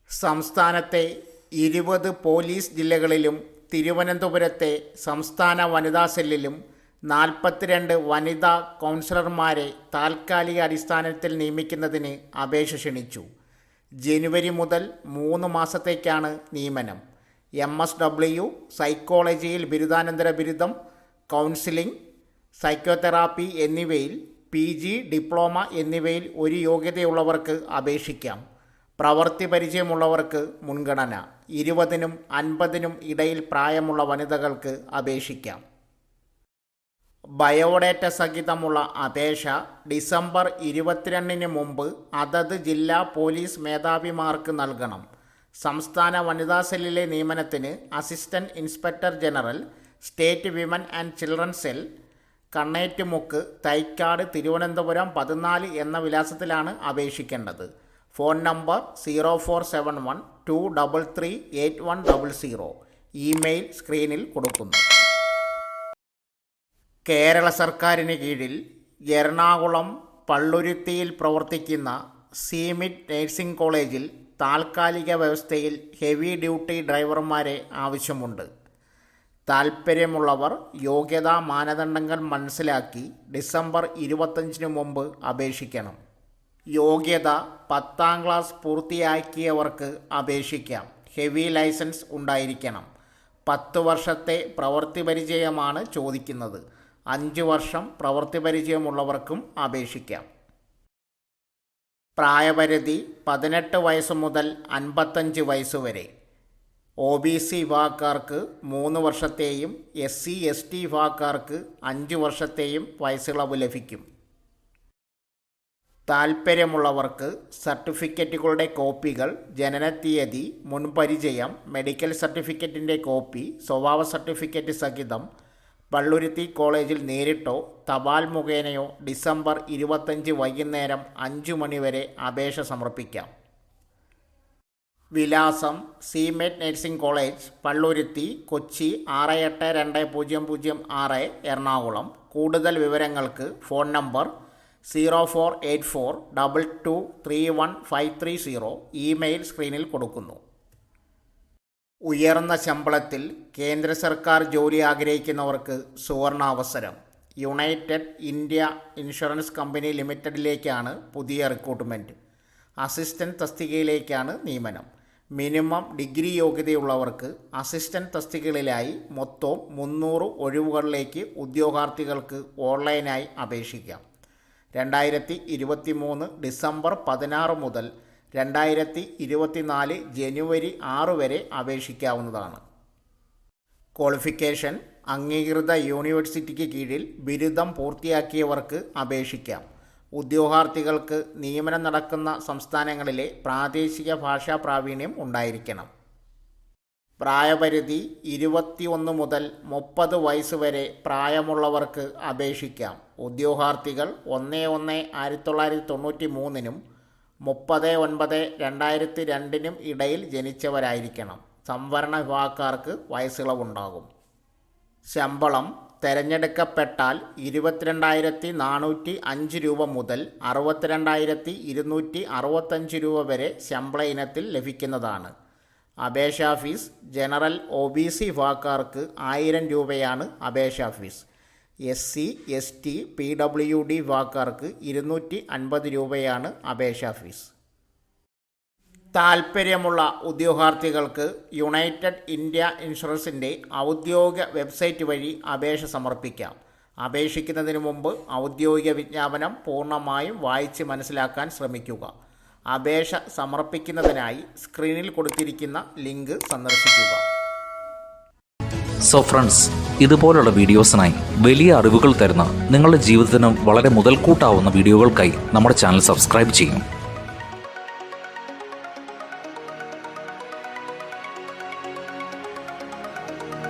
സംസ്ഥാനത്തെ 20 പോലീസ് ജില്ലകളിലും തിരുവനന്തപുരത്തെ സംസ്ഥാന വനിതാ സെല്ലിലും 42 വനിതാ കൗൺസിലർമാരെ താൽക്കാലിക അടിസ്ഥാനത്തിൽ നിയമിക്കുന്നതിന് അപേക്ഷ ക്ഷണിച്ചു. ജനുവരി മുതൽ 3 മാസത്തേക്കാണ് നിയമനം. MSW, സൈക്കോളജിയിൽ ബിരുദാനന്തര ബിരുദം, കൗൺസിലിംഗ്, സൈക്കോതെറാപ്പി എന്നിവയിൽ PG, ഡിപ്ലോമ എന്നിവയിൽ ഒരു യോഗ്യതയുള്ളവർക്ക് അപേക്ഷിക്കാം. പ്രവൃത്തി പരിചയമുള്ളവർക്ക് മുൻഗണന. 20നും 50നും ഇടയിൽ പ്രായമുള്ള വനിതകൾക്ക് അപേക്ഷിക്കാം. ബയോഡേറ്റ സഹിതമുള്ള അപേക്ഷ ഡിസംബർ 22 മുമ്പ് അതത് ജില്ലാ പോലീസ് മേധാവിമാർക്ക് നൽകണം. സംസ്ഥാന വനിതാ സെല്ലിലെ നിയമനത്തിന് assistant inspector general, state women and children cell, Kannettumukku, Thycaud, Thiruvananthapuram 14 എന്ന വിലാസത്തിലാണ് അപേക്ഷിക്കേണ്ടത്. Phone number 0471-233-8100. ഇമെയിൽ സ്ക്രീനിൽ കൊടുക്കുന്നു. കേരള സർക്കാരിന് കീഴിൽ എറണാകുളം പള്ളുരുത്തിയിൽ പ്രവർത്തിക്കുന്ന സീമിറ്റ് നഴ്സിംഗ് കോളേജിൽ താൽക്കാലിക വ്യവസ്ഥയിൽ ഹെവി ഡ്യൂട്ടി ഡ്രൈവർമാരെ ആവശ്യമുണ്ട്. താൽപ്പര്യമുള്ളവർ യോഗ്യതാ മാനദണ്ഡങ്ങൾ മനസ്സിലാക്കി ഡിസംബർ 25 മുമ്പ് അപേക്ഷിക്കണം. യോഗ്യത 10ാം ക്ലാസ് പൂർത്തിയാക്കിയവർക്ക് അപേക്ഷിക്കാം. ഹെവി ലൈസൻസ് ഉണ്ടായിരിക്കണം. 10 വർഷത്തെ പ്രവൃത്തി പരിചയമാണ് ചോദിക്കുന്നത്. 5 വർഷം പ്രവൃത്തി പരിചയമുള്ളവർക്കും അപേക്ഷിക്കാം. പ്രായപരിധി 18 വയസ്സ് മുതൽ 55 വയസ്സ് വരെ. OBC വിഭാഗക്കാർക്ക് 3 വർഷത്തെയും SC/ST വിഭാഗക്കാർക്ക് 5 വർഷത്തെയും വയസ്സിളവ് ലഭിക്കും. താൽപ്പര്യമുള്ളവർക്ക് സർട്ടിഫിക്കറ്റുകളുടെ കോപ്പികൾ, ജനനത്തീയതി, മുൻപരിചയം, മെഡിക്കൽ സർട്ടിഫിക്കറ്റിൻ്റെ കോപ്പി, സ്വഭാവ സർട്ടിഫിക്കറ്റ് സഹിതം പള്ളുരുത്തി കോളേജിൽ നേരിട്ടോ തപാൽ മുഖേനയോ ഡിസംബർ 25 വൈകുന്നേരം 5 മണി വരെ അപേക്ഷ സമർപ്പിക്കാം. വിലാസം: സീമെറ്റ് നഴ്സിംഗ് കോളേജ്, പള്ളുരുത്തി, കൊച്ചി 682006, എറണാകുളം. കൂടുതൽ വിവരങ്ങൾക്ക് ഫോൺ നമ്പർ 048422315330. ഇമെയിൽ സ്ക്രീനിൽ കൊടുക്കുന്നു. ഉയർന്ന ശമ്പളത്തിൽ കേന്ദ്ര സർക്കാർ ജോലി ആഗ്രഹിക്കുന്നവർക്ക് സുവർണാവസരം. യുണൈറ്റഡ് ഇന്ത്യ ഇൻഷുറൻസ് കമ്പനി ലിമിറ്റഡിലേക്കാണ് പുതിയ റിക്രൂട്ട്മെൻറ്റ്. അസിസ്റ്റൻറ്റ് തസ്തികയിലേക്കാണ് നിയമനം. മിനിമം ഡിഗ്രി യോഗ്യതയുള്ളവർക്ക് അസിസ്റ്റൻറ്റ് തസ്തികകളിലായി മൊത്തം 300 ഒഴിവുകളിലേക്ക് ഉദ്യോഗാർത്ഥികൾക്ക് ഓൺലൈനായി അപേക്ഷിക്കാം. 2023 ഡിസംബർ 16 മുതൽ 2024 ജനുവരി 6 വരെ അപേക്ഷിക്കാവുന്നതാണ്. ക്വാളിഫിക്കേഷൻ: അംഗീകൃത യൂണിവേഴ്സിറ്റിക്ക് കീഴിൽ ബിരുദം പൂർത്തിയാക്കിയവർക്ക് അപേക്ഷിക്കാം. ഉദ്യോഗാർത്ഥികൾക്ക് നിയമനം നടക്കുന്ന സംസ്ഥാനങ്ങളിലെ പ്രാദേശിക ഭാഷാ പ്രാവീണ്യം ഉണ്ടായിരിക്കണം. പ്രായപരിധി 21 മുതൽ 30 വയസ്സ് വരെ പ്രായമുള്ളവർക്ക് അപേക്ഷിക്കാം. ഉദ്യോഗാർത്ഥികൾ 1/1/1993 30/9/2002 ഇടയിൽ ജനിച്ചവരായിരിക്കണം. സംവരണ വിഭാഗക്കാർക്ക് വയസ്സിളവുണ്ടാകും. ശമ്പളം: തിരഞ്ഞെടുക്കപ്പെട്ടാൽ 22,405 രൂപ മുതൽ 62,265 രൂപ വരെ ശമ്പള ഇനത്തിൽ ലഭിക്കുന്നതാണ്. അപേക്ഷാ ഫീസ്: ജനറൽ OBC വിഭാഗക്കാർക്ക് 1000 രൂപയാണ് അപേക്ഷാ ഫീസ്. SC/ST PWD വിഭാഗക്കാർക്ക് 250 രൂപയാണ് അപേക്ഷാ ഫീസ്. താൽപ്പര്യമുള്ള ഉദ്യോഗാർത്ഥികൾക്ക് യുണൈറ്റഡ് ഇന്ത്യ ഇൻഷുറൻസിൻ്റെ ഔദ്യോഗിക വെബ്സൈറ്റ് വഴി അപേക്ഷ സമർപ്പിക്കാം. അപേക്ഷിക്കുന്നതിന് മുമ്പ് ഔദ്യോഗിക വിജ്ഞാപനം പൂർണ്ണമായും വായിച്ച് മനസ്സിലാക്കാൻ ശ്രമിക്കുക. അപേക്ഷ സമർപ്പിക്കുന്നതിനായി സ്ക്രീനിൽ കൊടുത്തിരിക്കുന്ന ലിങ്ക് സന്ദർശിക്കുക. സോ ഫ്രണ്ട്സ്, ഇതുപോലുള്ള വീഡിയോസിനായി വലിയ അറിവുകൾ തരുന്ന നിങ്ങളുടെ ജീവിതത്തിന് വളരെ മുതൽക്കൂട്ടാവുന്ന വീഡിയോകൾക്കായി നമ്മുടെ ചാനൽ സബ്സ്ക്രൈബ് ചെയ്യും.